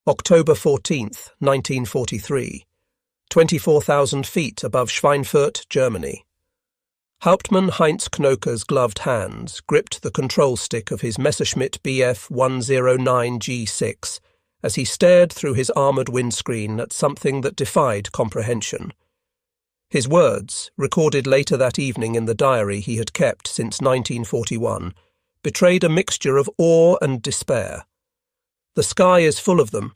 October 14th, 1943. 24,000 feet above Schweinfurt, Germany. Hauptmann Heinz Knoke's gloved hands gripped the control stick of his Messerschmitt Bf 109 G6 as he stared through his armoured windscreen at something that defied comprehension. His words, recorded later that evening in the diary he had kept since 1941, betrayed a mixture of awe and despair. The sky is full of them.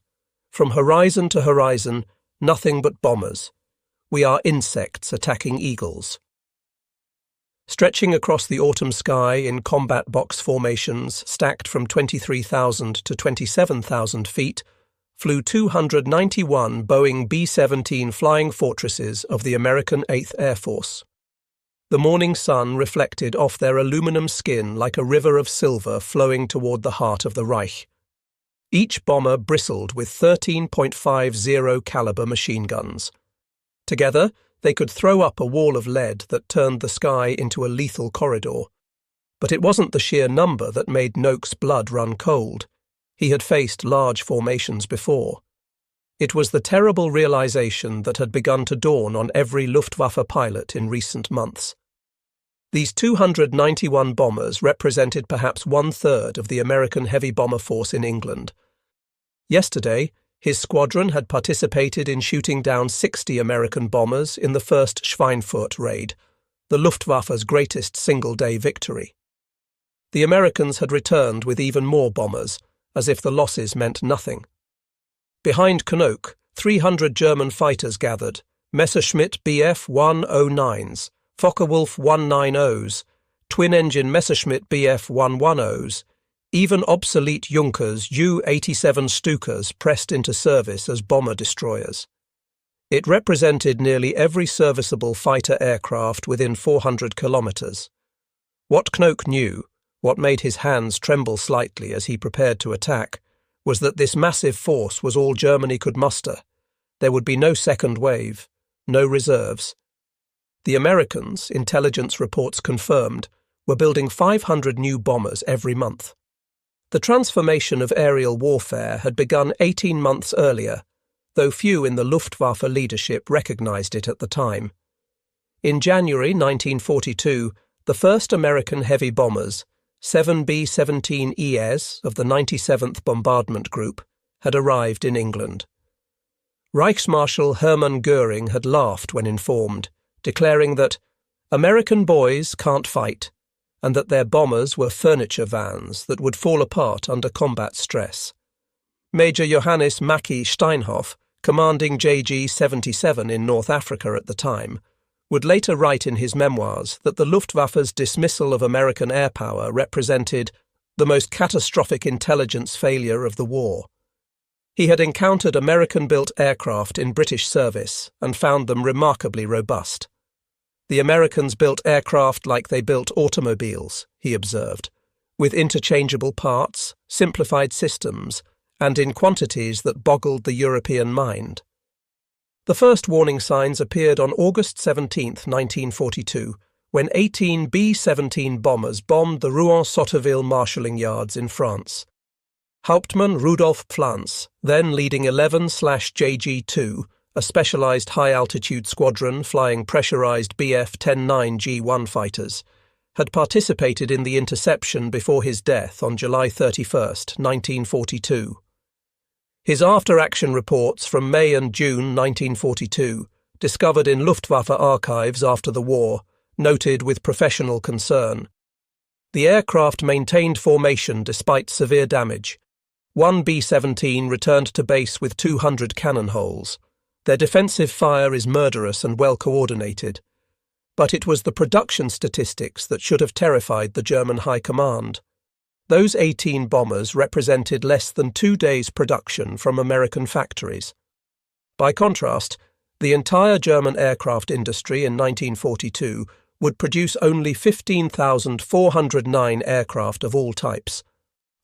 From horizon to horizon, nothing but bombers. We are insects attacking eagles. Stretching across the autumn sky in combat box formations stacked from 23,000 to 27,000 feet, flew 291 Boeing B-17 Flying Fortresses of the American 8th Air Force. The morning sun reflected off their aluminum skin like a river of silver flowing toward the heart of the Reich. Each bomber bristled with 13.50 caliber machine guns. Together, they could throw up a wall of lead that turned the sky into a lethal corridor. But it wasn't the sheer number that made Knoke's blood run cold. He had faced large formations before. It was the terrible realization that had begun to dawn on every Luftwaffe pilot in recent months. These 291 bombers represented perhaps one-third of the American heavy bomber force in England. Yesterday, his squadron had participated in shooting down 60 American bombers in the first Schweinfurt raid, the Luftwaffe's greatest single-day victory. The Americans had returned with even more bombers, as if the losses meant nothing. Behind Knoke, 300 German fighters gathered, Messerschmitt Bf 109s, Focke-Wulf 190s, twin-engine Messerschmitt Bf 110s, even obsolete Junkers Ju-87 Stukas pressed into service as bomber destroyers. It represented nearly every serviceable fighter aircraft within 400 kilometres. What Knoke knew, what made his hands tremble slightly as he prepared to attack, was that this massive force was all Germany could muster. There would be no second wave, no reserves. The Americans, intelligence reports confirmed, were building 500 new bombers every month. The transformation of aerial warfare had begun 18 months earlier, though few in the Luftwaffe leadership recognized it at the time. In January 1942, the first American heavy bombers, 7 B-17Es of the 97th Bombardment Group, had arrived in England. Reichsmarschall Hermann Göring had laughed when informed, declaring that American boys can't fight, and that their bombers were furniture vans that would fall apart under combat stress. Major Johannes Steinhoff, commanding JG-77 in North Africa at the time, would later write in his memoirs that the Luftwaffe's dismissal of American air power represented the most catastrophic intelligence failure of the war. He had encountered American-built aircraft in British service and found them remarkably robust. The Americans built aircraft like they built automobiles, he observed, with interchangeable parts, simplified systems, and in quantities that boggled the European mind. The first warning signs appeared on August 17, 1942, when 18 B-17 bombers bombed the Rouen-Sotteville marshalling yards in France. Hauptmann Rudolf Pflanz, then leading 11/JG-2, a specialized high-altitude squadron flying pressurized Bf-10-9 G-1 fighters, had participated in the interception before his death on July 31, 1942. His after-action reports from May and June 1942, discovered in Luftwaffe archives after the war, noted with professional concern. The aircraft maintained formation despite severe damage. One B-17 returned to base with 200 cannon holes. Their defensive fire is murderous and well coordinated. But it was the production statistics that should have terrified the German High Command. Those 18 bombers represented less than 2 days' production from American factories. By contrast, the entire German aircraft industry in 1942 would produce only 15,409 aircraft of all types: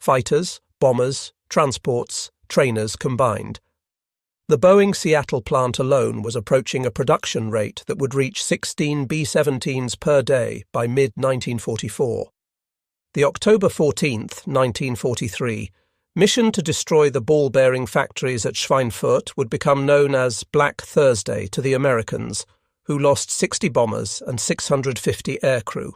fighters, bombers, transports, trainers combined. The Boeing Seattle plant alone was approaching a production rate that would reach 16 B-17s per day by mid-1944. The October 14, 1943, Mission to destroy the ball-bearing factories at Schweinfurt would become known as Black Thursday to the Americans, who lost 60 bombers and 650 aircrew.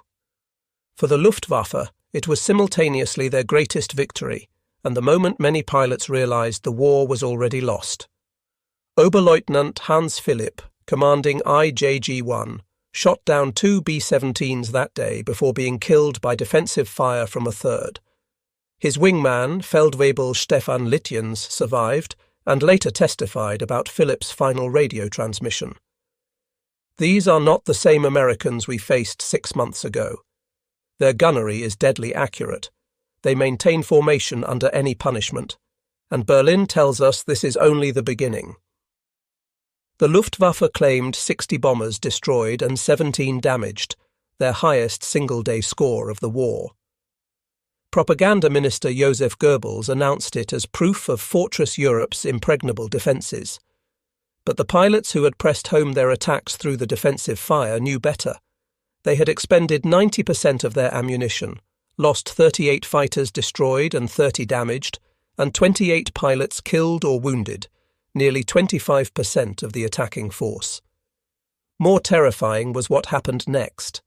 For the Luftwaffe, it was simultaneously their greatest victory, and the moment many pilots realized the war was already lost. Oberleutnant Hans Philipp, commanding IJG-1, shot down 2 B-17s that day before being killed by defensive fire from a third. His wingman, Feldwebel Stefan Litjens, survived and later testified about Philipp's final radio transmission. These are not the same Americans we faced 6 months ago. Their gunnery is deadly accurate. They maintain formation under any punishment, and Berlin tells us this is only the beginning. The Luftwaffe claimed 60 bombers destroyed and 17 damaged, their highest single-day score of the war. Propaganda Minister Joseph Goebbels announced it as proof of Fortress Europe's impregnable defences. But the pilots who had pressed home their attacks through the defensive fire knew better. They had expended 90% of their ammunition, lost 38 fighters destroyed and 30 damaged, and 28 pilots killed or wounded, nearly 25% of the attacking force. More terrifying was what happened next.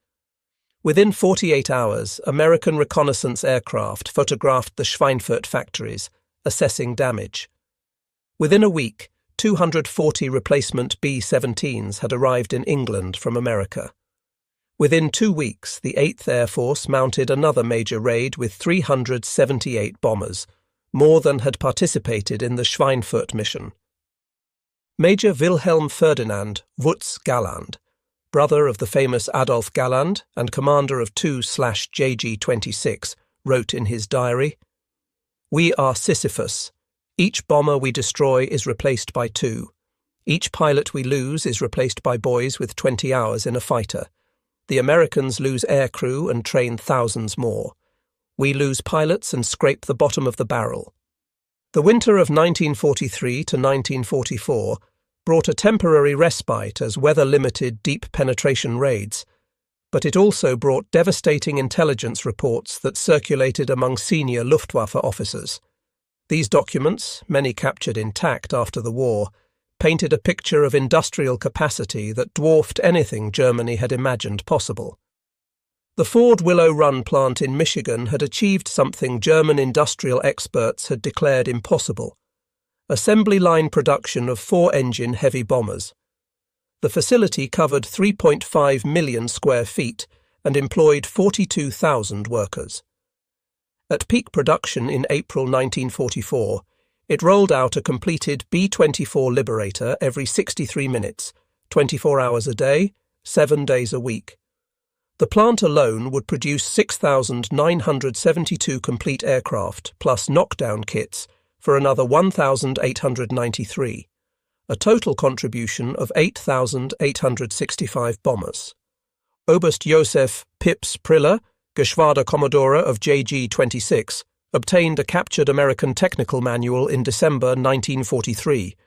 Within 48 hours, American reconnaissance aircraft photographed the Schweinfurt factories, assessing damage. Within a week, 240 replacement B-17s had arrived in England from America. Within 2 weeks, the 8th Air Force mounted another major raid with 378 bombers, more than had participated in the Schweinfurt mission. Major Wilhelm Ferdinand Wutz Galland, brother of the famous Adolf Galland and commander of 2/JG-26, wrote in his diary, "We are Sisyphus. Each bomber we destroy is replaced by 2. Each pilot we lose is replaced by boys with 20 hours in a fighter. The Americans lose aircrew and train thousands more. We lose pilots and scrape the bottom of the barrel." The winter of 1943 to 1944 brought a temporary respite as weather-limited deep penetration raids, but it also brought devastating intelligence reports that circulated among senior Luftwaffe officers. These documents, many captured intact after the war, painted a picture of industrial capacity that dwarfed anything Germany had imagined possible. The Ford Willow Run plant in Michigan had achieved something German industrial experts had declared impossible: assembly line production of 4-engine heavy bombers. The facility covered 3.5 million square feet and employed 42,000 workers. At peak production in April 1944, it rolled out a completed B-24 Liberator every 63 minutes, 24 hours a day, 7 days a week. The plant alone would produce 6,972 complete aircraft plus knockdown kits for another 1,893, a total contribution of 8,865 bombers. Oberst Josef Pips Priller, Geschwaderkommodore of JG-26, obtained a captured American technical manual in December 1943.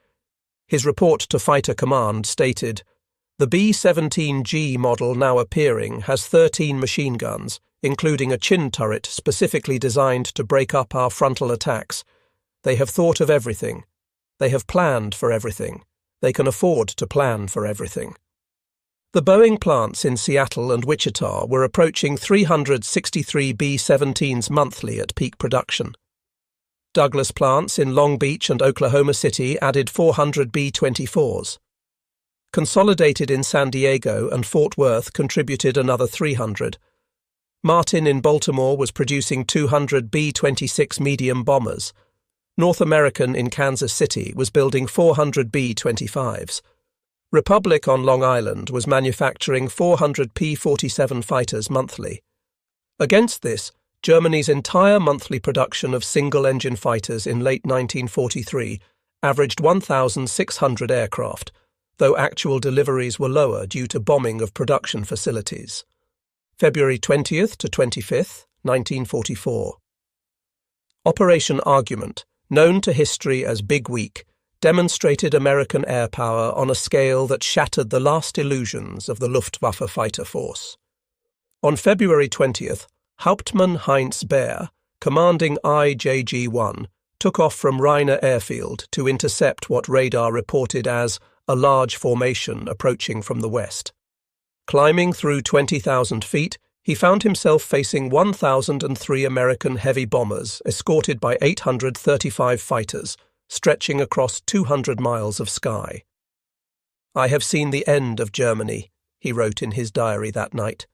His report to Fighter Command stated, "The B-17G model now appearing has 13 machine guns, including a chin turret specifically designed to break up our frontal attacks. They have thought of everything. They have planned for everything. They can afford to plan for everything." The Boeing plants in Seattle and Wichita were approaching 363 B-17s monthly at peak production. Douglas plants in Long Beach and Oklahoma City added 400 B-24s. Consolidated in San Diego and Fort Worth contributed another 300. Martin in Baltimore was producing 200 B-26 medium bombers. North American in Kansas City was building 400 B-25s. Republic on Long Island was manufacturing 400 P-47 fighters monthly. Against this, Germany's entire monthly production of single-engine fighters in late 1943 averaged 1,600 aircraft, though actual deliveries were lower due to bombing of production facilities. February 20th to 25th, 1944. Operation Argument, known to history as Big Week, demonstrated American air power on a scale that shattered the last illusions of the Luftwaffe fighter force. On February 20th, Hauptmann Heinz Beer, commanding IJG-1, took off from Rheine airfield to intercept what radar reported as a large formation approaching from the west. Climbing through 20,000 feet, he found himself facing 1,003 American heavy bombers escorted by 835 fighters, stretching across 200 miles of sky. "I have seen the end of Germany," he wrote in his diary that night.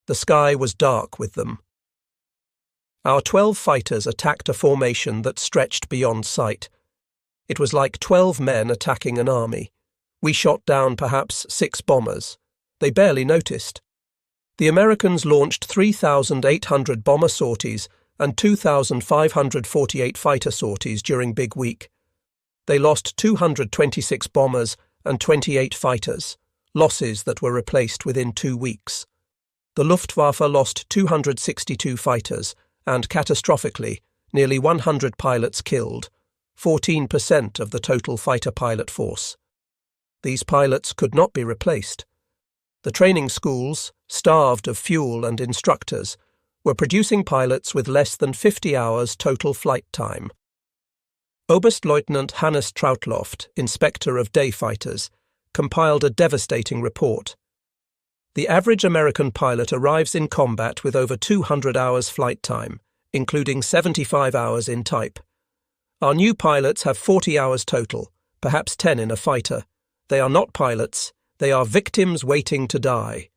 The sky was dark with them. Our 12 fighters attacked a formation that stretched beyond sight. It was like 12 men attacking an army. We shot down perhaps 6 bombers. They barely noticed. The Americans launched 3,800 bomber sorties and 2,548 fighter sorties during Big Week. They lost 226 bombers and 28 fighters, losses that were replaced within 2 weeks. The Luftwaffe lost 262 fighters and, catastrophically, nearly 100 pilots killed, 14% of the total fighter pilot force. These pilots could not be replaced. The training schools, starved of fuel and instructors, were producing pilots with less than 50 hours total flight time. Oberstleutnant Hannes Trautloft, inspector of day fighters, compiled a devastating report. The average American pilot arrives in combat with over 200 hours flight time, including 75 hours in type. Our new pilots have 40 hours total, perhaps 10 in a fighter. They are not pilots, they are victims waiting to die.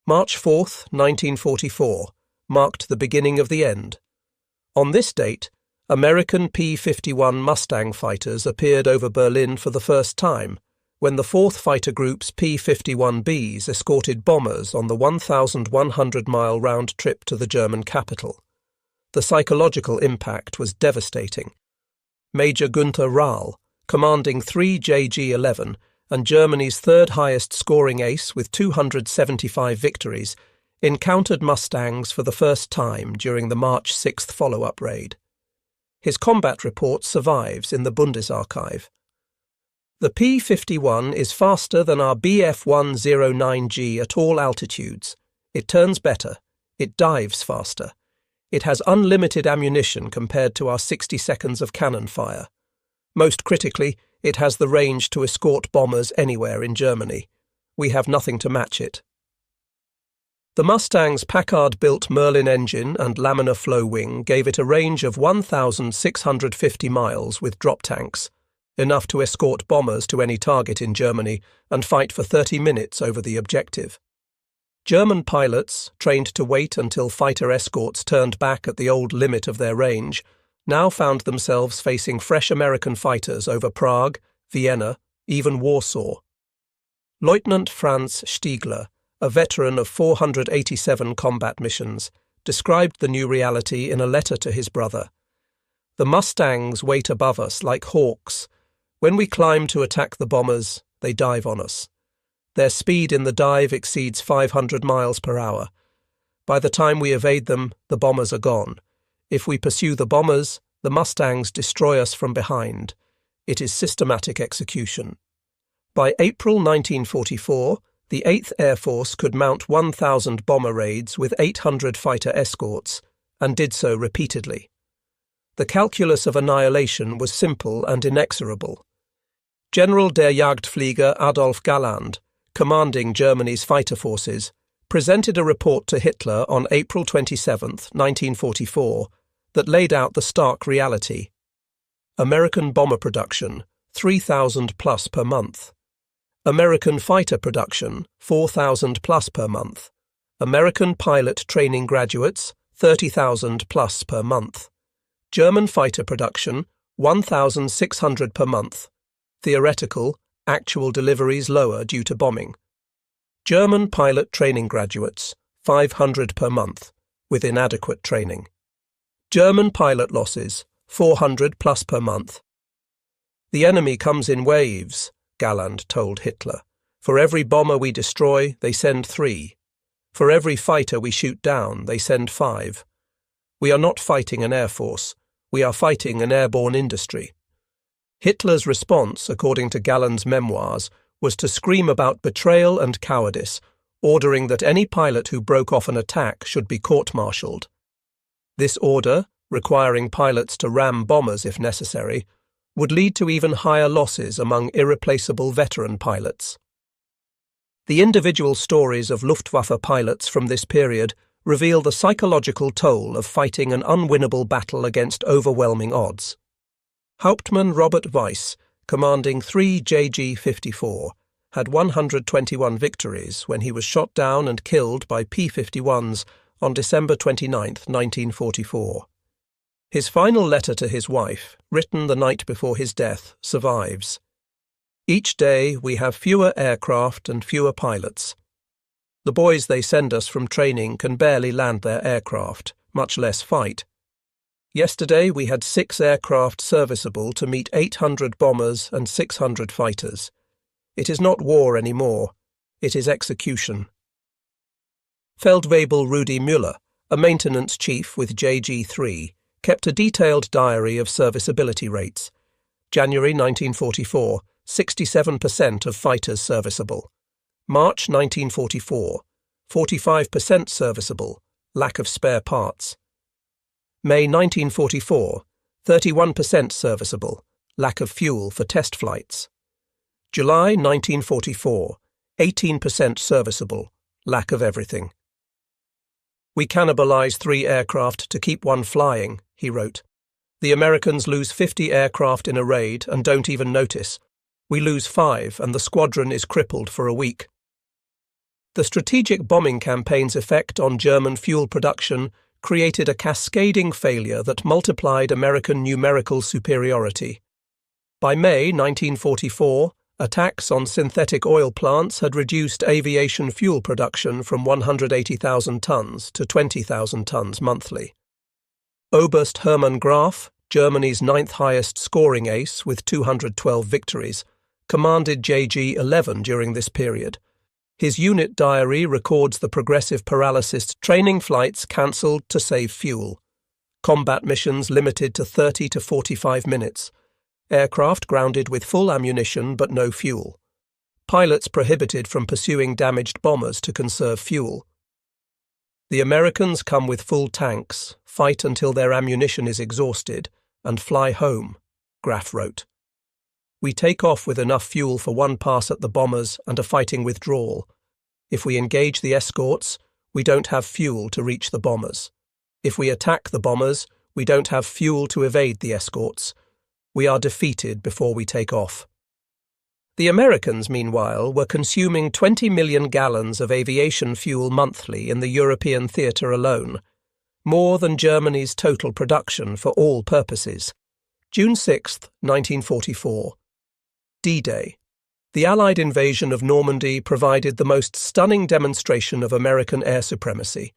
March 4th, 1944, marked the beginning of the end. On this date, American P-51 Mustang fighters appeared over Berlin for the first time, when the 4th Fighter Group's P-51Bs escorted bombers on the 1,100-mile round trip to the German capital. The psychological impact was devastating. Major Günther Rahl, commanding 3 JG-11 and Germany's third highest scoring ace with 275 victories, encountered Mustangs for the first time during the March 6th follow-up raid. His combat report survives in the Bundesarchive. The P-51 is faster than our Bf-109G at all altitudes. It turns better. It dives faster. It has unlimited ammunition compared to our 60 seconds of cannon fire. Most critically, it has the range to escort bombers anywhere in Germany. We have nothing to match it. The Mustang's Packard-built Merlin engine and laminar flow wing gave it a range of 1,650 miles with drop tanks, enough to escort bombers to any target in Germany and fight for 30 minutes over the objective. German pilots, trained to wait until fighter escorts turned back at the old limit of their range, now found themselves facing fresh American fighters over Prague, Vienna, even Warsaw. Lieutenant Franz Stiegler, a veteran of 487 combat missions, described the new reality in a letter to his brother. "The Mustangs wait above us like hawks. When we climb to attack the bombers, they dive on us. Their speed in the dive exceeds 500 miles per hour. By the time we evade them, the bombers are gone. If we pursue the bombers, the Mustangs destroy us from behind. It is systematic execution." By April 1944, the 8th Air Force could mount 1,000 bomber raids with 800 fighter escorts, and did so repeatedly. The calculus of annihilation was simple and inexorable. General der Jagdflieger Adolf Galland, commanding Germany's fighter forces, presented a report to Hitler on April 27, 1944, that laid out the stark reality. American bomber production, 3,000 plus per month. American fighter production, 4,000 plus per month. American pilot training graduates, 30,000 plus per month. German fighter production, 1,600 per month. Theoretical, actual deliveries lower due to bombing. German pilot training graduates, 500 per month, with inadequate training. German pilot losses, 400 plus per month. "The enemy comes in waves," Galland told Hitler. "For every bomber we destroy, they send 3. For every fighter we shoot down, they send 5. We are not fighting an air force. We are fighting an airborne industry." Hitler's response, according to Galland's memoirs, was to scream about betrayal and cowardice, ordering that any pilot who broke off an attack should be court-martialed. This order, requiring pilots to ram bombers if necessary, would lead to even higher losses among irreplaceable veteran pilots. The individual stories of Luftwaffe pilots from this period reveal the psychological toll of fighting an unwinnable battle against overwhelming odds. Hauptmann Robert Weiss, commanding 3 JG-54, had 121 victories when he was shot down and killed by P-51s on December 29, 1944. His final letter to his wife, written the night before his death, survives. Each day we have fewer aircraft and fewer pilots. The boys they send us from training can barely land their aircraft, much less fight. Yesterday we had 6 aircraft serviceable to meet 800 bombers and 600 fighters. It is not war anymore, it is execution. Feldwebel Rudi Müller, a maintenance chief with JG-3, kept a detailed diary of serviceability rates. January 1944, 67% of fighters serviceable. March 1944, 45% serviceable, lack of spare parts. May 1944, 31% serviceable, lack of fuel for test flights. July 1944, 18% serviceable, lack of everything. "We cannibalize 3 aircraft to keep 1 flying," he wrote. "The Americans lose 50 aircraft in a raid and don't even notice. We lose 5 and the squadron is crippled for a week." The strategic bombing campaign's effect on German fuel production created a cascading failure that multiplied American numerical superiority. By May 1944, attacks on synthetic oil plants had reduced aviation fuel production from 180,000 tons to 20,000 tons monthly. Oberst Hermann Graf, Germany's 9th highest scoring ace with 212 victories, commanded JG-11 during this period. His unit diary records the progressive paralysis training flights cancelled to save fuel, combat missions limited to 30 to 45 minutes, aircraft grounded with full ammunition but no fuel, pilots prohibited from pursuing damaged bombers to conserve fuel. "The Americans come with full tanks, fight until their ammunition is exhausted, and fly home," Graf wrote. "We take off with enough fuel for 1 pass at the bombers and a fighting withdrawal. If we engage the escorts, we don't have fuel to reach the bombers. If we attack the bombers, we don't have fuel to evade the escorts. We are defeated before we take off." The Americans, meanwhile, were consuming 20 million gallons of aviation fuel monthly in the European theatre alone, more than Germany's total production for all purposes. June 6, 1944. D-Day. The Allied invasion of Normandy provided the most stunning demonstration of American air supremacy.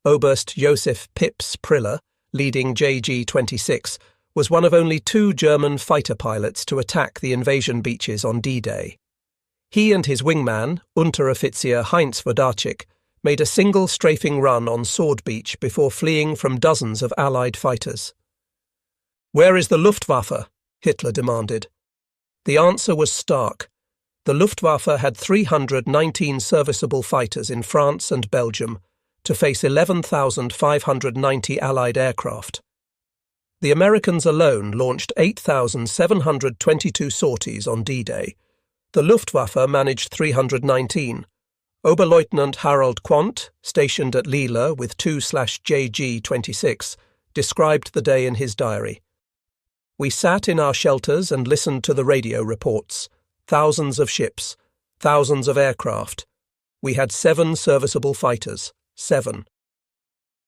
Oberst Josef Pips Priller, leading JG-26, was one of only 2 German fighter pilots to attack the invasion beaches on D-Day. He and his wingman, Unteroffizier Heinz Knoke, made a single strafing run on Sword Beach before fleeing from dozens of Allied fighters. "Where is the Luftwaffe?" Hitler demanded. The answer was stark. The Luftwaffe had 319 serviceable fighters in France and Belgium to face 11,590 Allied aircraft. The Americans alone launched 8,722 sorties on D-Day. The Luftwaffe managed 319. Oberleutnant Harald Quandt, stationed at Lille with 2/JG-26, described the day in his diary. "We sat in our shelters and listened to the radio reports. Thousands of ships, thousands of aircraft. We had 7 serviceable fighters, 7.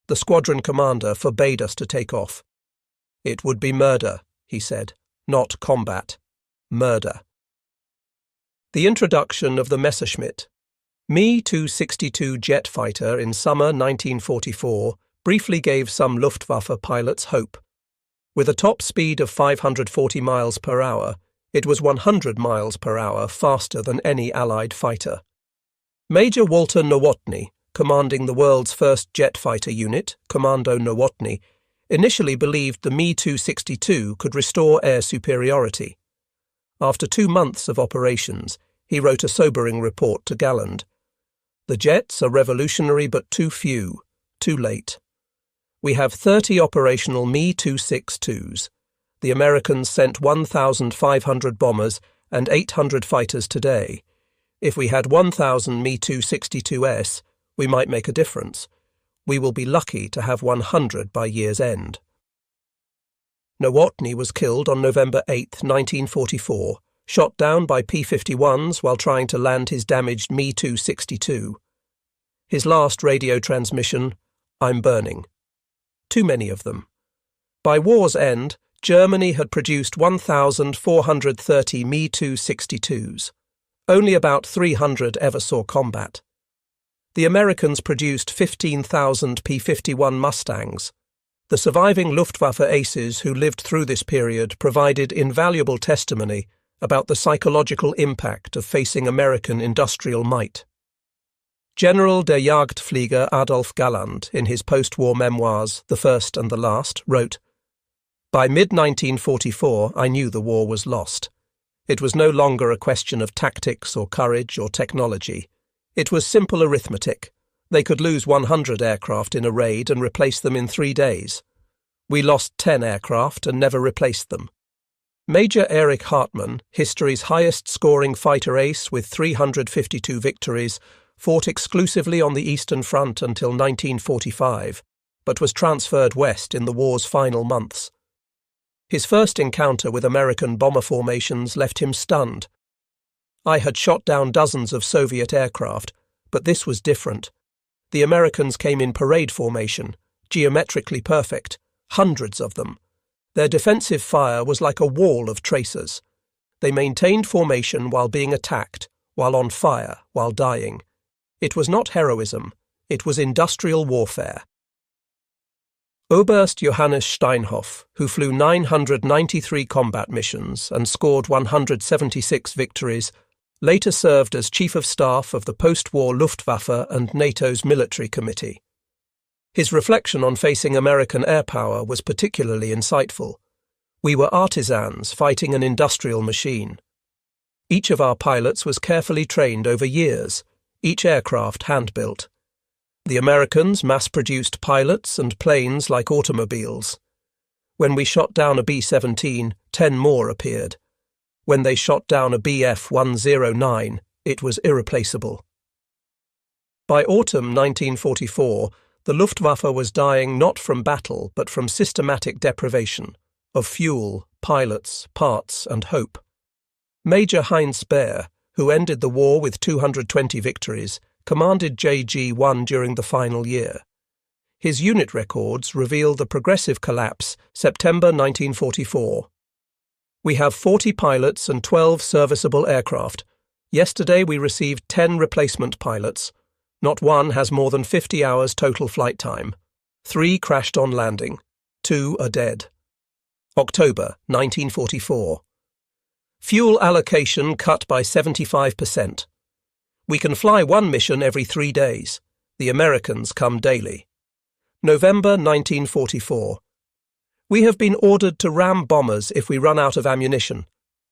The squadron commander forbade us to take off. It would be murder, he said, not combat. Murder." The introduction of the Messerschmitt. Me-262 jet fighter in summer 1944 briefly gave some Luftwaffe pilots hope. With a top speed of 540 miles per hour, it was 100 miles per hour faster than any Allied fighter. Major Walter Nowotny, commanding the world's first jet fighter unit, Commando Nowotny, initially believed the Me-262 could restore air superiority. After 2 months of operations, he wrote a sobering report to Galland. "The jets are revolutionary but too few, too late. We have 30 operational Me-262s. The Americans sent 1,500 bombers and 800 fighters today. If we had 1,000 Me-262s, we might make a difference. We will be lucky to have 100 by year's end. Nowotny was killed on November 8, 1944, shot down by P-51s while trying to land his damaged Me-262. His last radio transmission, "I'm burning." Too many of them. By war's end, Germany had produced 1,430 Me-262s. Only about 300 ever saw combat. The Americans produced 15,000 P-51 Mustangs. The surviving Luftwaffe aces who lived through this period provided invaluable testimony about the psychological impact of facing American industrial might. General der Jagdflieger Adolf Galland, in his post-war memoirs, The First and the Last, wrote, "By mid-1944 I knew the war was lost. It was no longer a question of tactics or courage or technology. It was simple arithmetic. They could lose 100 aircraft in a raid and replace them in 3 days. We lost 10 aircraft and never replaced them." Major Erich Hartmann, history's highest-scoring fighter ace with 352 victories, fought exclusively on the Eastern Front until 1945, but was transferred west in the war's final months. His first encounter with American bomber formations left him stunned. "I had shot down dozens of Soviet aircraft, but this was different. The Americans came in parade formation, geometrically perfect, hundreds of them. Their defensive fire was like a wall of tracers. They maintained formation while being attacked, while on fire, while dying. It was not heroism, it was industrial warfare." Oberst Johannes Steinhoff, who flew 993 combat missions and scored 176 victories, later served as Chief of Staff of the post-war Luftwaffe and NATO's Military Committee. His reflection on facing American air power was particularly insightful. "We were artisans fighting an industrial machine. Each of our pilots was carefully trained over years, each aircraft hand-built. The Americans mass-produced pilots and planes like automobiles. When we shot down a B-17, 10 more appeared. When they shot down a Bf-109, it was irreplaceable." By autumn 1944, the Luftwaffe was dying not from battle but from systematic deprivation of fuel, pilots, parts, and hope. Major Heinz Knoke, who ended the war with 220 victories, commanded JG-1 during the final year. His unit records reveal the progressive collapse September 1944. "We have 40 pilots and 12 serviceable aircraft. Yesterday we received 10 replacement pilots. Not one has more than 50 hours total flight time. 3 crashed on landing. 2 are dead." October 1944. "Fuel allocation cut by 75%. We can fly one mission every 3 days. The Americans come daily." November 1944. "We have been ordered to ram bombers if we run out of ammunition.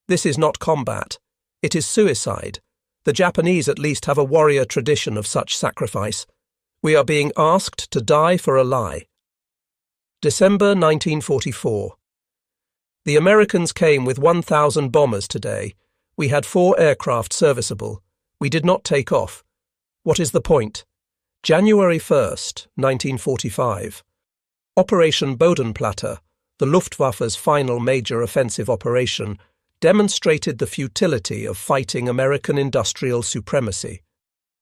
This is not combat. It is suicide. The Japanese at least have a warrior tradition of such sacrifice. We are being asked to die for a lie." December 1944. "The Americans came with 1,000 bombers today. We had 4 aircraft serviceable. We did not take off. What is the point?" January 1st, 1945. Operation Bodenplatte, the Luftwaffe's final major offensive operation, demonstrated the futility of fighting American industrial supremacy.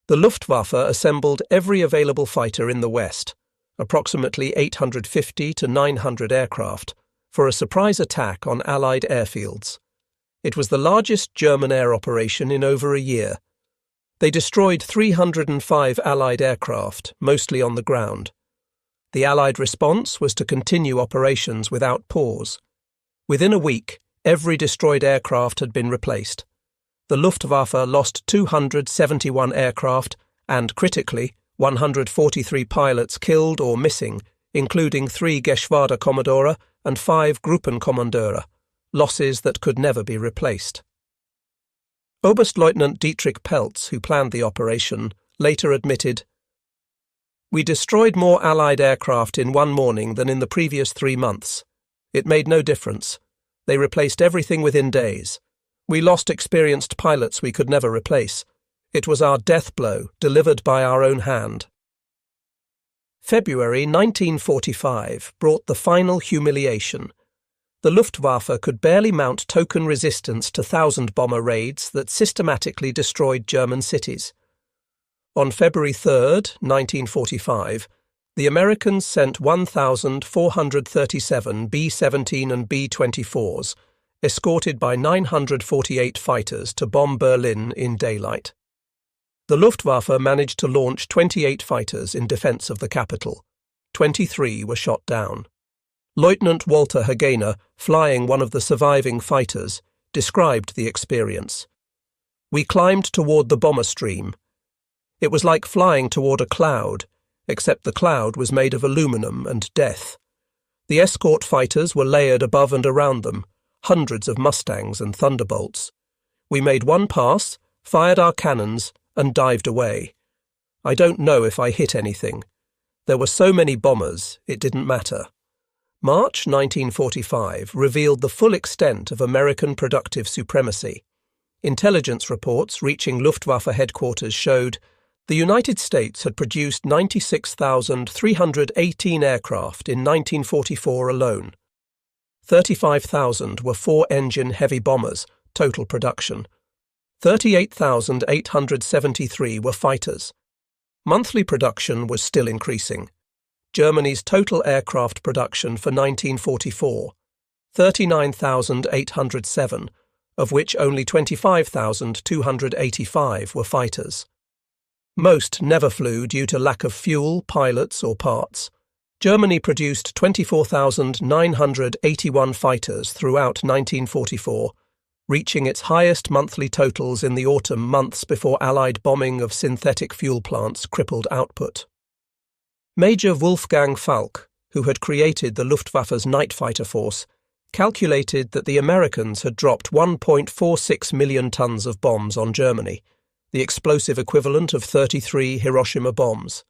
The Luftwaffe assembled every available fighter in the West, approximately 850 to 900 aircraft, for a surprise attack on Allied airfields. It was the largest German air operation in over a year. They destroyed 305 Allied aircraft, mostly on the ground. The Allied response was to continue operations without pause. Within a week, every destroyed aircraft had been replaced. The Luftwaffe lost 271 aircraft and, critically, 143 pilots killed or missing, including 3 Geschwaderkommandore and 5 Gruppenkommandeure, losses that could never be replaced. Oberstleutnant Dietrich Peltz, who planned the operation, later admitted, We destroyed more Allied aircraft in one morning than in the previous 3 months. It made no difference. They replaced everything within days. We lost experienced pilots we could never replace. It was our death blow, delivered by our own hand. February 1945 brought the final humiliation. The Luftwaffe could barely mount token resistance to 1,000-bomber raids that systematically destroyed German cities. On February 3, 1945, the Americans sent 1,437 B-17 and B-24s, escorted by 948 fighters, to bomb Berlin in daylight. The Luftwaffe managed to launch 28 fighters in defense of the capital. 23 were shot down. Lieutenant Walter Hagener, flying one of the surviving fighters, described the experience. "We climbed toward the bomber stream. It was like flying toward a cloud, except the cloud was made of aluminum and death. The escort fighters were layered above and around them, hundreds of Mustangs and Thunderbolts. We made one pass, fired our cannons, and dived away. I don't know if I hit anything. There were so many bombers, it didn't matter." March 1945 revealed the full extent of American productive supremacy. Intelligence reports reaching Luftwaffe headquarters showed the United States had produced 96,318 aircraft in 1944 alone. 35,000 were 4-engine heavy bombers, total production. 38,873 were fighters. Monthly production was still increasing. Germany's total aircraft production for 1944, 39,807, of which only 25,285 were fighters. Most never flew due to lack of fuel, pilots, or parts. Germany produced 24,981 fighters throughout 1944, reaching its highest monthly totals in the autumn months before Allied bombing of synthetic fuel plants crippled output. Major Wolfgang Falk, who had created the Luftwaffe's night fighter force, calculated that the Americans had dropped 1.46 million tons of bombs on Germany, the explosive equivalent of 33 Hiroshima bombs.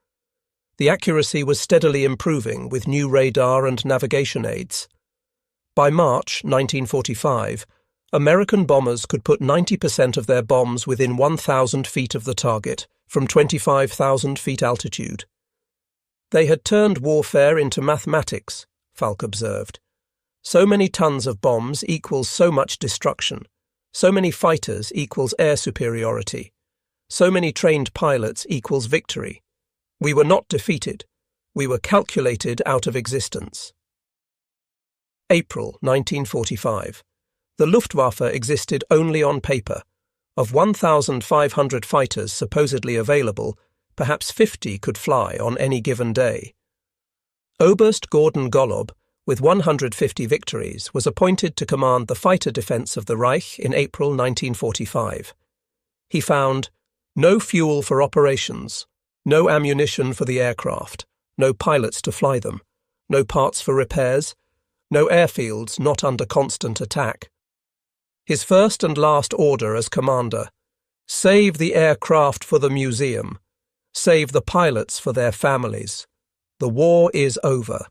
The accuracy was steadily improving with new radar and navigation aids. By March 1945, American bombers could put 90% of their bombs within 1,000 feet of the target, from 25,000 feet altitude. They had turned warfare into mathematics, Falk observed. So many tons of bombs equals so much destruction. So many fighters equals air superiority. So many trained pilots equals victory. We were not defeated. We were calculated out of existence. April 1945. The Luftwaffe existed only on paper. Of 1,500 fighters supposedly available, perhaps 50 could fly on any given day. Oberst Gordon Golob, with 150 victories, was appointed to command the fighter defense of the Reich in April 1945. He found no fuel for operations, no ammunition for the aircraft, no pilots to fly them, no parts for repairs, no airfields not under constant attack. His first and last order as commander: save the aircraft for the museum, save the pilots for their families. The war is over.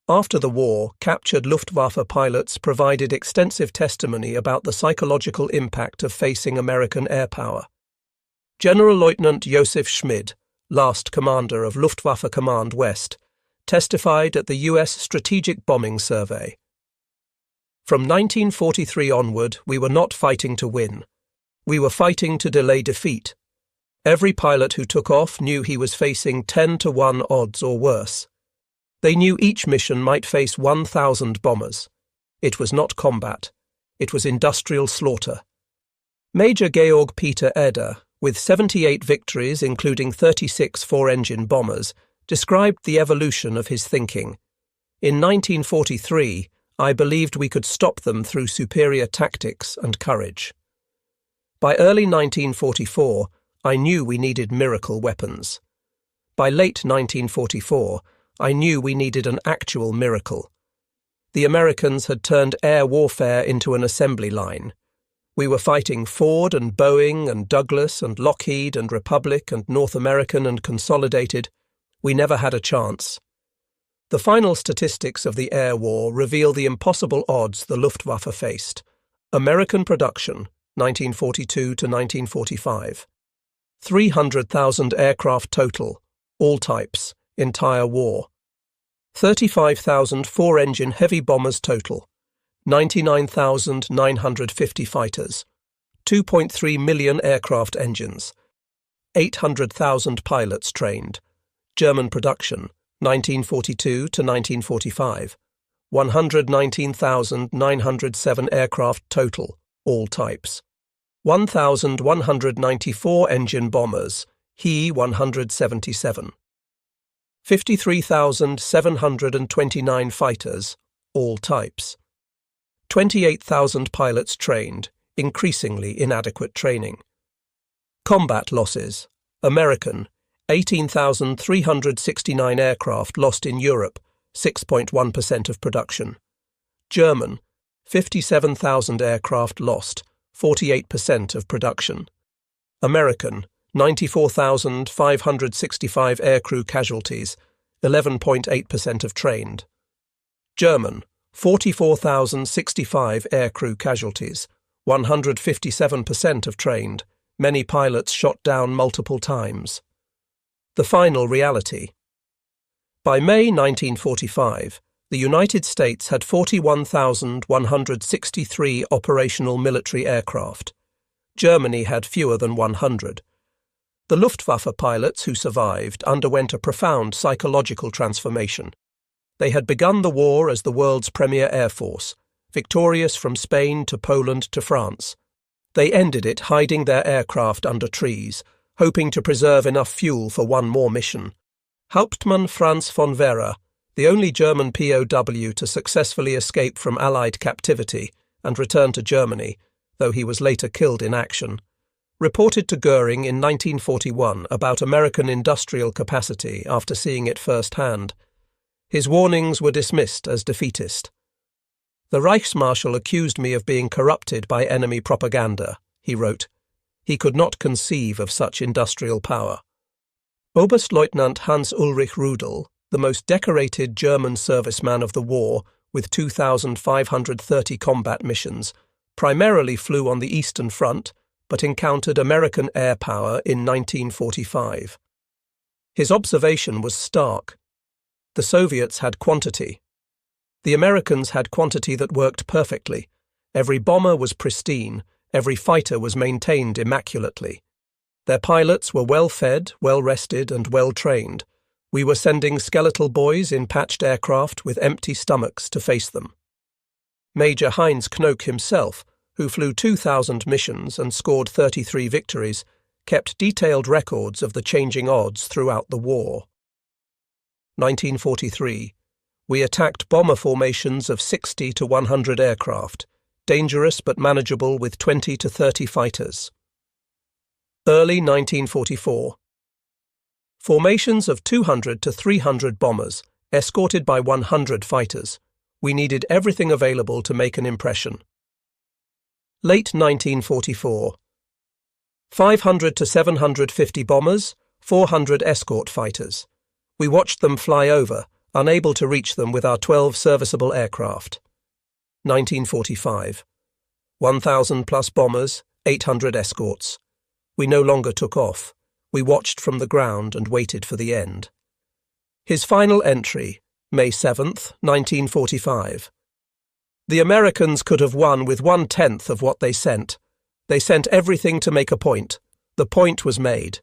After the war, captured Luftwaffe pilots provided extensive testimony about the psychological impact of facing American air power. General Lieutenant Josef Schmid, last commander of Luftwaffe Command West, testified at the U.S. Strategic Bombing Survey. From 1943 onward, we were not fighting to win. We were fighting to delay defeat. Every pilot who took off knew he was facing 10-to-1 odds or worse. They knew each mission might face 1,000 bombers. It was not combat. It was industrial slaughter. Major Georg Peter Eder, with 78 victories including 36 4-engine bombers, described the evolution of his thinking. In 1943, I believed we could stop them through superior tactics and courage. By early 1944, I knew we needed miracle weapons. By late 1944, I knew we needed an actual miracle. The Americans had turned air warfare into an assembly line. We were fighting Ford and Boeing and Douglas and Lockheed and Republic and North American and Consolidated, We never had a chance. The final statistics of the air war reveal the impossible odds the Luftwaffe faced. American production, 1942 to 1945. 300,000 aircraft total, all types, entire war. 35,000 four-engine heavy bombers total. 99,950 fighters. 2.3 million aircraft engines. 800,000 pilots trained. German production, 1942 to 1945. 119,907 aircraft total, all types. 1,194 engine bombers, He 177. 53,729 fighters, all types. 28,000 pilots trained, increasingly inadequate training. Combat losses. American, 18,369 aircraft lost in Europe, 6.1% of production. German, 57,000 aircraft lost, 48% of production. American, 94,565 aircrew casualties, 11.8% of trained. German, 44,065 aircrew casualties, 157% of trained, many pilots shot down multiple times. The final reality. By May 1945, the United States had 41,163 operational military aircraft. Germany had fewer than 100. The Luftwaffe pilots who survived underwent a profound psychological transformation. They had begun the war as the world's premier air force, victorious from Spain to Poland to France. They ended it hiding their aircraft under trees, hoping to preserve enough fuel for one more mission. Hauptmann Franz von Vera, the only German POW to successfully escape from Allied captivity and return to Germany, though he was later killed in action, reported to Goering in 1941 about American industrial capacity after seeing it firsthand. His warnings were dismissed as defeatist. The Reichsmarschall accused me of being corrupted by enemy propaganda, he wrote. He could not conceive of such industrial power. Oberstleutnant Hans-Ulrich Rudel, the most decorated German serviceman of the war, with 2,530 combat missions, primarily flew on the Eastern Front, but encountered American air power in 1945. His observation was stark. The Soviets had quantity. The Americans had quantity that worked perfectly. Every bomber was pristine, every fighter was maintained immaculately. Their pilots were well-fed, well-rested, and well-trained. We were sending skeletal boys in patched aircraft with empty stomachs to face them. Major Heinz Knoke himself, who flew 2,000 missions and scored 33 victories, kept detailed records of the changing odds throughout the war. 1943. We attacked bomber formations of 60 to 100 aircraft, dangerous but manageable with 20 to 30 fighters. Early 1944. Formations of 200 to 300 bombers, escorted by 100 fighters. We needed everything available to make an impression. Late 1944. 500 to 750 bombers, 400 escort fighters. We watched them fly over, unable to reach them with our 12 serviceable aircraft. 1945. 1,000 plus bombers, 800 escorts. We no longer took off. We watched from the ground and waited for the end. His final entry, May 7th, 1945. The Americans could have won with 1/10 of what they sent. They sent everything to make a point. The point was made.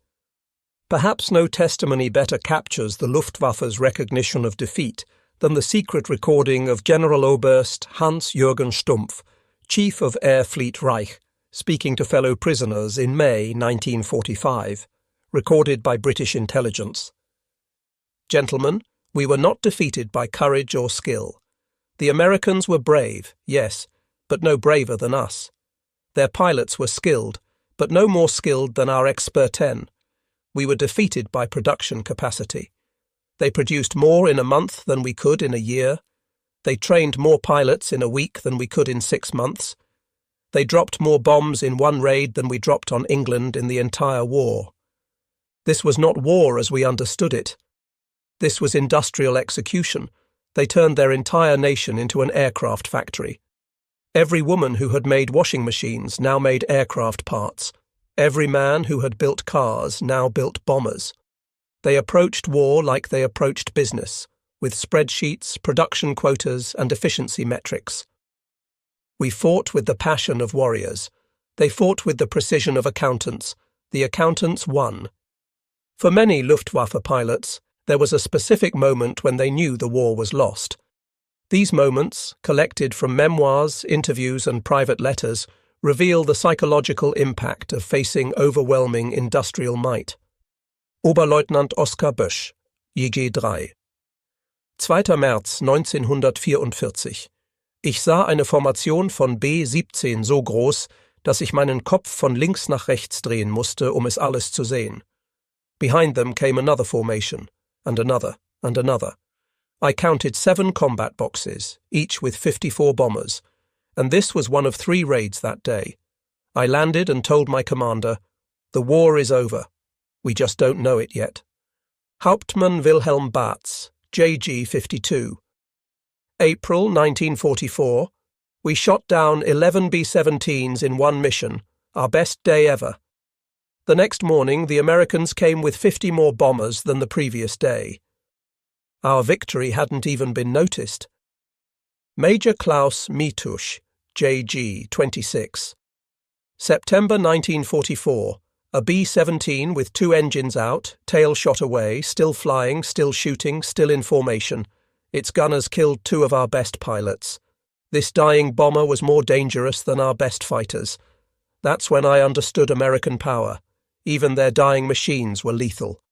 Perhaps no testimony better captures the Luftwaffe's recognition of defeat than the secret recording of Generaloberst Hans-Jürgen Stumpf, Chief of Air Fleet Reich, speaking to fellow prisoners in May 1945, recorded by British intelligence. Gentlemen, we were not defeated by courage or skill. The Americans were brave, yes, but no braver than us. Their pilots were skilled, but no more skilled than our Experten. We were defeated by production capacity. They produced more in a month than we could in a year. They trained more pilots in a week than we could in 6 months. They dropped more bombs in one raid than we dropped on England in the entire war. This was not war as we understood it. This was industrial execution. They turned their entire nation into an aircraft factory. Every woman who had made washing machines now made aircraft parts. Every man who had built cars now built bombers. They approached war like they approached business, with spreadsheets, production quotas, and efficiency metrics. We fought with the passion of warriors. They fought with the precision of accountants. The accountants won. For many Luftwaffe pilots, there was a specific moment when they knew the war was lost. These moments, collected from memoirs, interviews, and private letters, reveal the psychological impact of facing overwhelming industrial might. Oberleutnant Oskar Bösch, JG3. 2. März 1944. Ich sah eine Formation von B-17 so groß, dass ich meinen Kopf von links nach rechts drehen musste, um es alles zu sehen. Behind them came another formation, and another, and another. I counted 7 combat boxes, each with 54 bombers, and this was one of 3 raids that day. I landed and told my commander, "The war is over. We just don't know it yet." Hauptmann Wilhelm Bartz, JG-52. April 1944. We shot down 11 B-17s in one mission, our best day ever. The next morning, the Americans came with 50 more bombers than the previous day. Our victory hadn't even been noticed. Major Klaus Mitusch, JG-26. September 1944. A B-17 with 2 engines out, tail shot away, still flying, still shooting, still in formation. Its gunners killed 2 of our best pilots. This dying bomber was more dangerous than our best fighters. That's when I understood American power. Even their dying machines were lethal.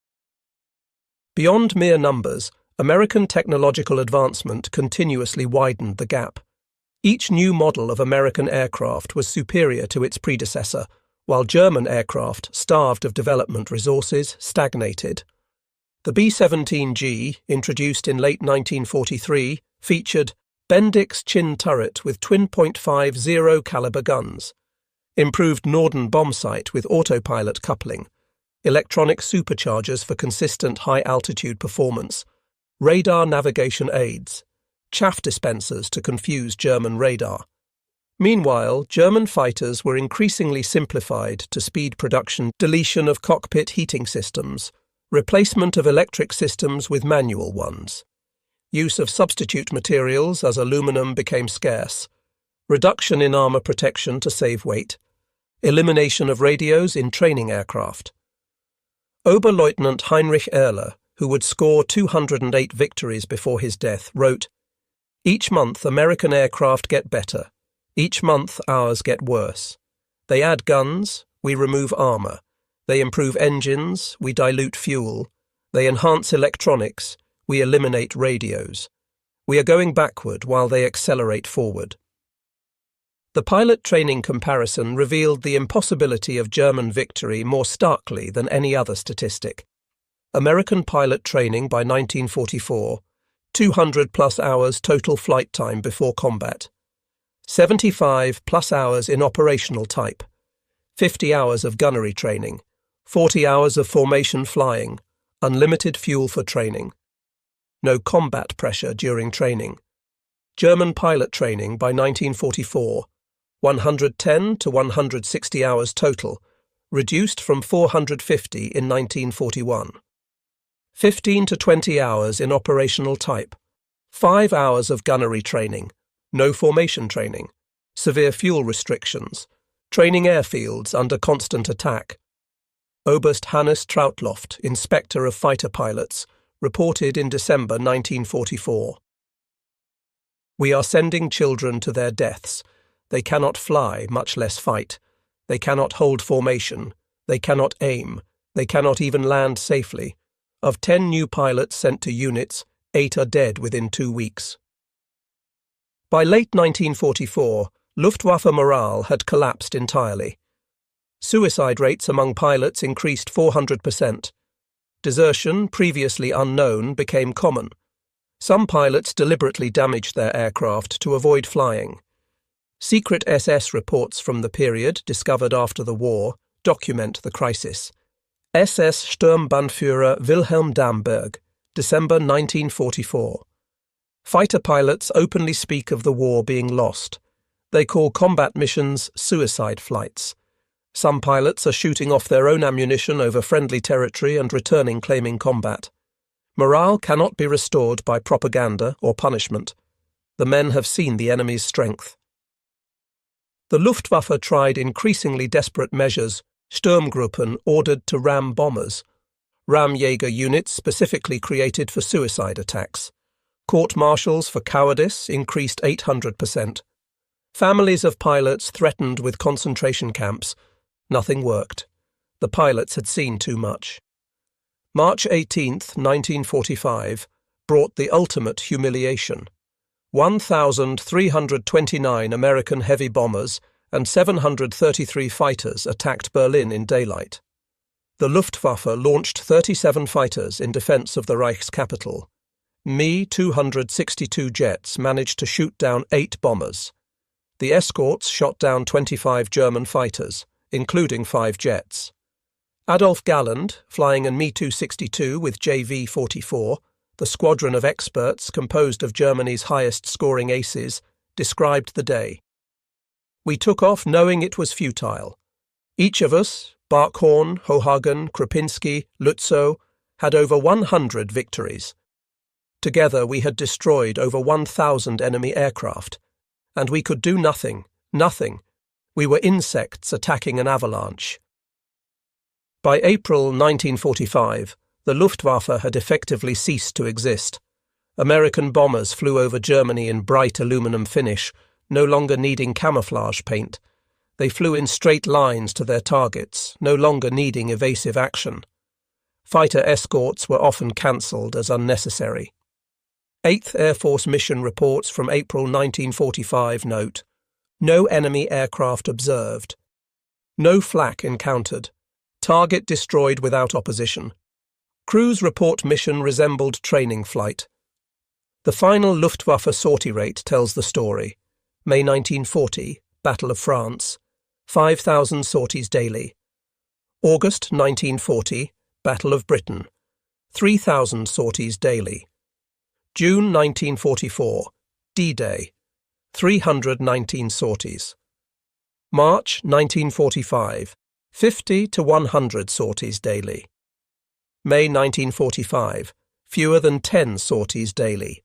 Beyond mere numbers, American technological advancement continuously widened the gap. Each new model of American aircraft was superior to its predecessor, while German aircraft, starved of development resources, stagnated. The B-17G, introduced in late 1943, featured Bendix Chin turret with twin .50 caliber guns, improved Norden bomb sight with autopilot coupling, electronic superchargers for consistent high-altitude performance, radar navigation aids, chaff dispensers to confuse German radar. Meanwhile, German fighters were increasingly simplified to speed production, deletion of cockpit heating systems, replacement of electric systems with manual ones, use of substitute materials as aluminum became scarce, reduction in armor protection to save weight, elimination of radios in training aircraft. Oberleutnant Heinrich Erler, who would score 208 victories before his death, wrote, "Each month American aircraft get better. Each month ours get worse. They add guns, we remove armor. They improve engines, we dilute fuel. They enhance electronics, we eliminate radios. We are going backward while they accelerate forward." The pilot training comparison revealed the impossibility of German victory more starkly than any other statistic. American pilot training by 1944, 200+ hours total flight time before combat, 75+ hours in operational type, 50 hours of gunnery training, 40 hours of formation flying, unlimited fuel for training. No combat pressure during training. German pilot training by 1944, 110 to 160 hours total, reduced from 450 in 1941. 15 to 20 hours in operational type, 5 hours of gunnery training, no formation training, severe fuel restrictions, training airfields under constant attack. Oberst Hannes Trautloft, Inspector of Fighter Pilots, reported in December 1944. "We are sending children to their deaths. They cannot fly, much less fight. They cannot hold formation. They cannot aim. They cannot even land safely. Of 10 new pilots sent to units, 8 are dead within 2 weeks." By late 1944, Luftwaffe morale had collapsed entirely. Suicide rates among pilots increased 400%. Desertion, previously unknown, became common. Some pilots deliberately damaged their aircraft to avoid flying. Secret SS reports from the period, discovered after the war, document the crisis. SS Sturmbannführer Wilhelm Damberg, December 1944. Fighter pilots openly speak of the war being lost. They call combat missions suicide flights. Some pilots are shooting off their own ammunition over friendly territory and returning claiming combat. Morale cannot be restored by propaganda or punishment. The men have seen the enemy's strength. The Luftwaffe tried increasingly desperate measures, Sturmgruppen ordered to ram bombers, Ramjäger units specifically created for suicide attacks. Court-martials for cowardice increased 800%. Families of pilots threatened with concentration camps. Nothing worked. The pilots had seen too much. March 18, 1945, brought the ultimate humiliation. 1,329 American heavy bombers and 733 fighters attacked Berlin in daylight. The Luftwaffe launched 37 fighters in defense of the Reich's capital. Me-262 jets managed to shoot down 8 bombers. The escorts shot down 25 German fighters, including 5 jets. Adolf Galland, flying a Me-262 with JV-44, the squadron of experts composed of Germany's highest-scoring aces, described the day. "We took off knowing it was futile. Each of us, Barkhorn, Hohagen, Krupinski, Lutzow, had over 100 victories. Together we had destroyed over 1,000 enemy aircraft. And we could do nothing. We were insects attacking an avalanche." By April 1945, the Luftwaffe had effectively ceased to exist. American bombers flew over Germany in bright aluminum finish, no longer needing camouflage paint. They flew in straight lines to their targets, no longer needing evasive action. Fighter escorts were often cancelled as unnecessary. 8th Air Force mission reports from April 1945 note: no enemy aircraft observed. No flak encountered. Target destroyed without opposition. Crews report mission resembled training flight. The final Luftwaffe sortie rate tells the story. May 1940, Battle of France, 5,000 sorties daily. August 1940, Battle of Britain, 3,000 sorties daily. June 1944, D-Day, 319 sorties. March 1945, 50 to 100 sorties daily. May 1945, fewer than 10 sorties daily.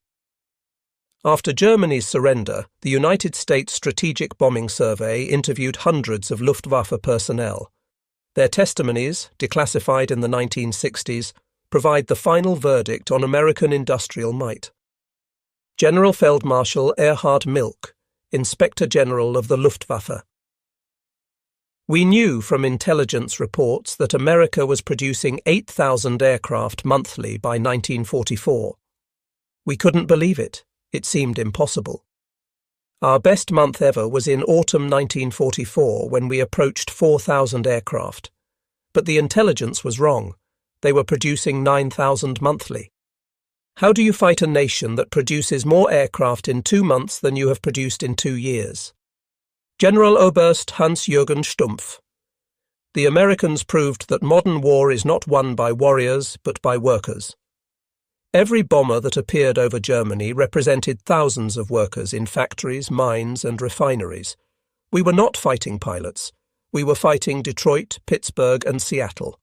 After Germany's surrender, the United States Strategic Bombing Survey interviewed hundreds of Luftwaffe personnel. Their testimonies, declassified in the 1960s, provide the final verdict on American industrial might. General Feldmarschall Erich Milch, Inspector General of the Luftwaffe. "We knew from intelligence reports that America was producing 8,000 aircraft monthly by 1944. We couldn't believe it. It seemed impossible. Our best month ever was in autumn 1944 when we approached 4,000 aircraft. But the intelligence was wrong. They were producing 9,000 monthly. How do you fight a nation that produces more aircraft in 2 months than you have produced in 2 years? General Oberst Hans-Jürgen Stumpf. The Americans proved that modern war is not won by warriors, but by workers. Every bomber that appeared over Germany represented thousands of workers in factories, mines, and refineries. We were not fighting pilots. We were fighting Detroit, Pittsburgh, and Seattle.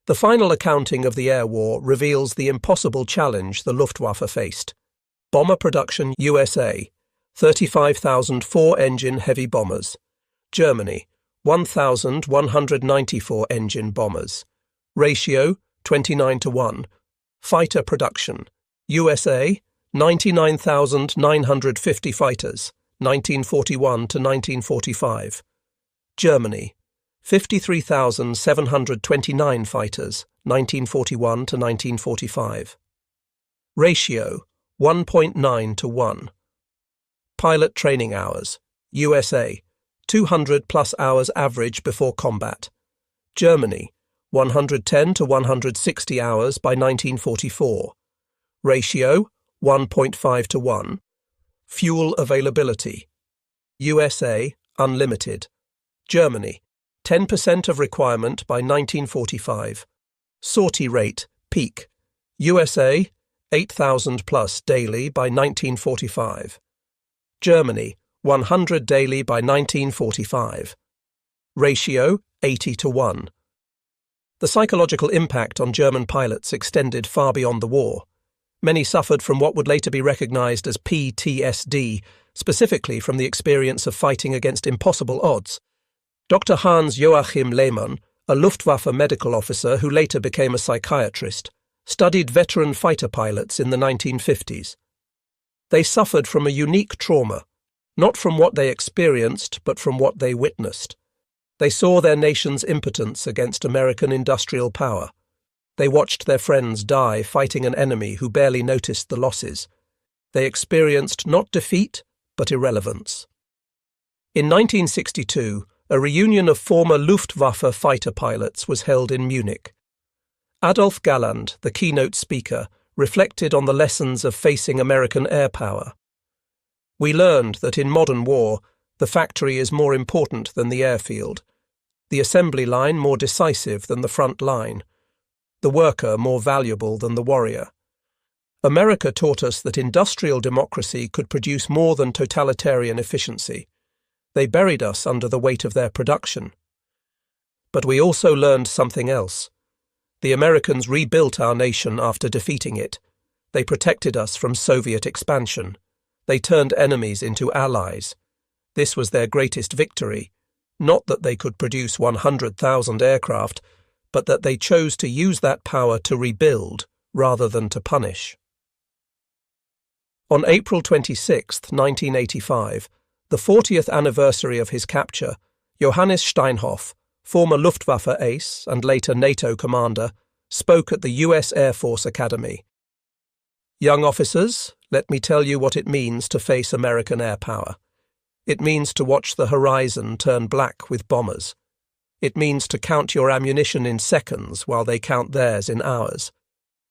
The final accounting of the air war reveals the impossible challenge the Luftwaffe faced. Bomber production USA, 35,000 4-engine heavy bombers. Germany, 1,194 engine bombers. Ratio, 29:1. Fighter production USA, 99,950 fighters, 1941 to 1945. Germany, 53,729 fighters, 1941 to 1945. Ratio, 1.9 to 1. Pilot training hours, USA, 200 plus hours average before combat. Germany, 110 to 160 hours by 1944. Ratio, 1.5 to 1. Fuel availability. USA, unlimited. Germany, 10% of requirement by 1945. Sortie rate, peak, USA, 8,000 plus daily by 1945. Germany, 100 daily by 1945. Ratio, 80-1. The psychological impact on German pilots extended far beyond the war. Many suffered from what would later be recognized as PTSD, specifically from the experience of fighting against impossible odds. Dr. Hans Joachim Lehmann, a Luftwaffe medical officer who later became a psychiatrist, studied veteran fighter pilots in the 1950s. They suffered from a unique trauma, not from what they experienced, but from what they witnessed. They saw their nation's impotence against American industrial power. They watched their friends die fighting an enemy who barely noticed the losses. They experienced not defeat, but irrelevance. In 1962, a reunion of former Luftwaffe fighter pilots was held in Munich. Adolf Galland, the keynote speaker, reflected on the lessons of facing American air power. We learned that in modern war, the factory is more important than the airfield, the assembly line more decisive than the front line, the worker more valuable than the warrior. America taught us that industrial democracy could produce more than totalitarian efficiency. They buried us under the weight of their production. But we also learned something else. The Americans rebuilt our nation after defeating it. They protected us from Soviet expansion. They turned enemies into allies. This was their greatest victory, not that they could produce 100,000 aircraft, but that they chose to use that power to rebuild rather than to punish. On April 26, 1985, the 40th anniversary of his capture, Johannes Steinhoff, former Luftwaffe ace and later NATO commander, spoke at the US Air Force Academy. Young officers, let me tell you what it means to face American air power. It means to watch the horizon turn black with bombers. It means to count your ammunition in seconds while they count theirs in hours.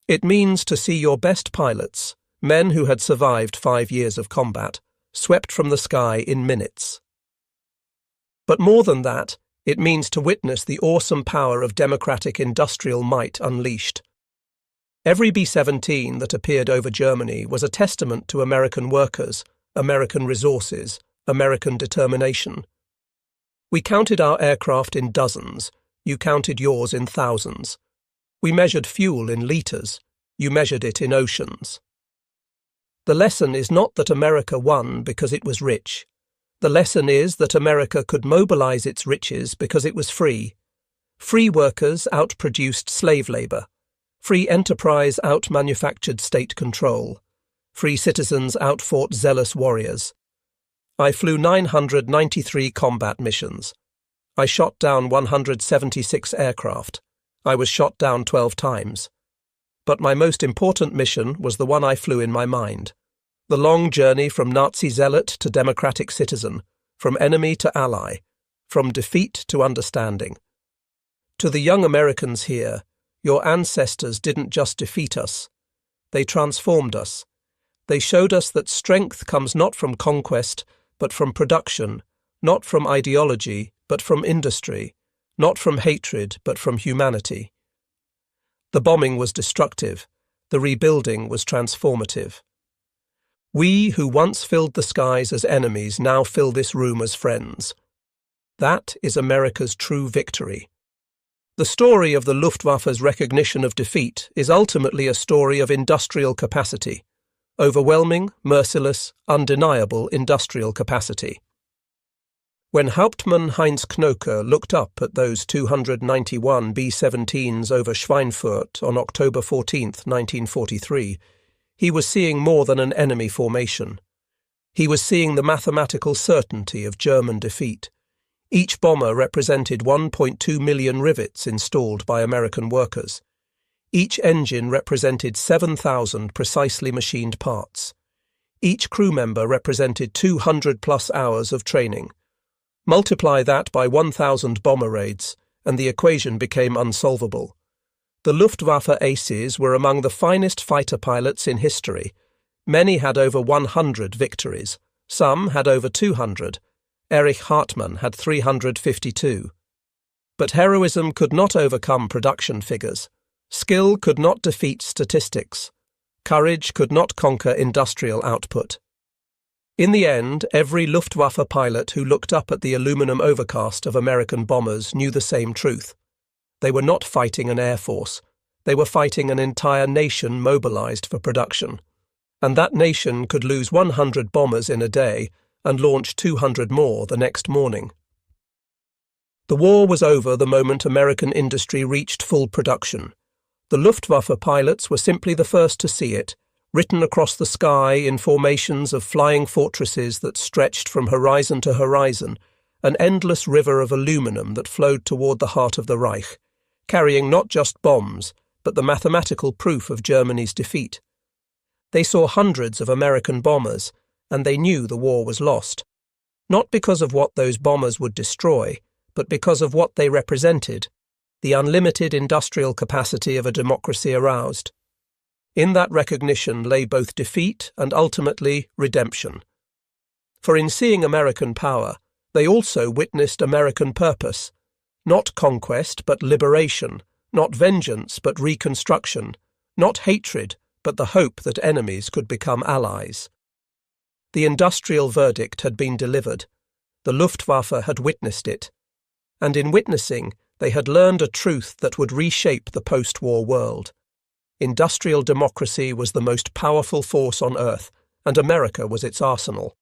It means to see your best pilots, men who had survived 5 years of combat, swept from the sky in minutes. But more than that, it means to witness the awesome power of democratic industrial might unleashed. Every B-17 that appeared over Germany was a testament to American workers, American resources, American determination. We counted our aircraft in dozens, you counted yours in thousands. We measured fuel in litres, you measured it in oceans. The lesson is not that America won because it was rich. The lesson is that America could mobilize its riches because it was free. Free workers outproduced slave labor. Free enterprise out-manufactured state control. Free citizens outfought zealous warriors. I flew 993 combat missions. I shot down 176 aircraft. I was shot down 12 times. But my most important mission was the one I flew in my mind. The long journey from Nazi zealot to democratic citizen, from enemy to ally, from defeat to understanding. To the young Americans here, your ancestors didn't just defeat us. They transformed us. They showed us that strength comes not from conquest, but from production, not from ideology, but from industry, not from hatred, but from humanity. The bombing was destructive. The rebuilding was transformative. We who once filled the skies as enemies now fill this room as friends. That is America's true victory. The story of the Luftwaffe's recognition of defeat is ultimately a story of industrial capacity. Overwhelming, merciless, undeniable industrial capacity. When Hauptmann Heinz Knoke looked up at those 291 B-17s over Schweinfurt on October 14, 1943, he was seeing more than an enemy formation. He was seeing the mathematical certainty of German defeat. Each bomber represented 1.2 million rivets installed by American workers. Each engine represented 7,000 precisely machined parts. Each crew member represented 200-plus hours of training. Multiply that by 1,000 bomber raids, and the equation became unsolvable. The Luftwaffe aces were among the finest fighter pilots in history. Many had over 100 victories. Some had over 200. Erich Hartmann had 352. But heroism could not overcome production figures. Skill could not defeat statistics. Courage could not conquer industrial output. In the end, every Luftwaffe pilot who looked up at the aluminum overcast of American bombers knew the same truth. They were not fighting an air force. They were fighting an entire nation mobilized for production. And that nation could lose 100 bombers in a day and launch 200 more the next morning. The war was over the moment American industry reached full production. The Luftwaffe pilots were simply the first to see it, written across the sky in formations of flying fortresses that stretched from horizon to horizon, an endless river of aluminum that flowed toward the heart of the Reich, carrying not just bombs, but the mathematical proof of Germany's defeat. They saw hundreds of American bombers, and they knew the war was lost. Not because of what those bombers would destroy, but because of what they represented, the unlimited industrial capacity of a democracy aroused. In that recognition lay both defeat and ultimately redemption. For in seeing American power, they also witnessed American purpose, not conquest but liberation, not vengeance but reconstruction, not hatred but the hope that enemies could become allies. The industrial verdict had been delivered. The Luftwaffe had witnessed it. And in witnessing, they had learned a truth that would reshape the post-war world. Industrial democracy was the most powerful force on earth, and America was its arsenal.